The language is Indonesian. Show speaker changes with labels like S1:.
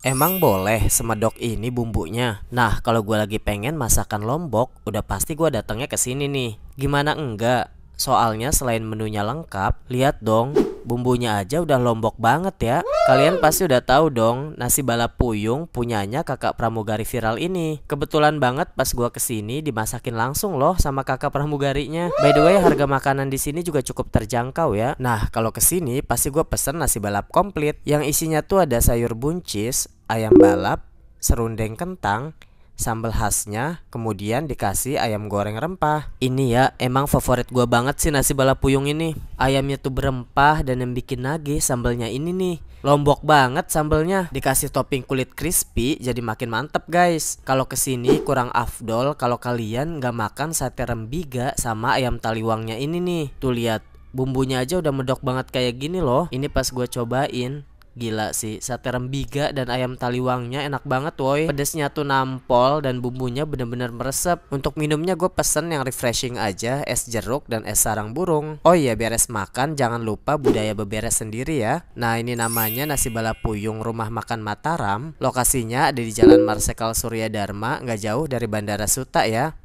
S1: Emang boleh semedok ini bumbunya? Nah, kalau gue lagi pengen masakan Lombok, udah pasti gue datangnya ke sini nih. Gimana enggak? Soalnya selain menunya lengkap, lihat dong, bumbunya aja udah Lombok banget ya. Kalian pasti udah tahu dong, nasi balap puyung punyanya kakak pramugari viral ini. Kebetulan banget pas gua kesini dimasakin langsung loh sama kakak pramugarinya. By the way, harga makanan di sini juga cukup terjangkau ya. Nah, kalau kesini pasti gua pesen nasi balap komplit yang isinya tuh ada sayur buncis, ayam balap, serundeng kentang, sambal khasnya, kemudian dikasih ayam goreng rempah. Ini ya, emang favorit gua banget sih nasi balap puyung ini. Ayamnya tuh berempah dan yang bikin nagih sambalnya ini nih. Lombok banget sambalnya, dikasih topping kulit crispy jadi makin mantep guys. Kalau kesini kurang afdol kalau kalian nggak makan sate rembiga sama ayam taliwangnya ini nih. Tuh lihat, bumbunya aja udah medok banget kayak gini loh. Ini pas gua cobain, gila sih, sate rembiga dan ayam taliwangnya enak banget woi. Pedesnya tuh nampol dan bumbunya bener-bener meresep. Untuk minumnya gue pesen yang refreshing aja, es jeruk dan es sarang burung. Oh iya, beres makan jangan lupa budaya beberes sendiri ya. Nah, ini namanya nasi balap puyung Rumah Makan Mataram. Lokasinya ada di Jalan Marsekal Surya Dharma, nggak jauh dari Bandara Suta ya.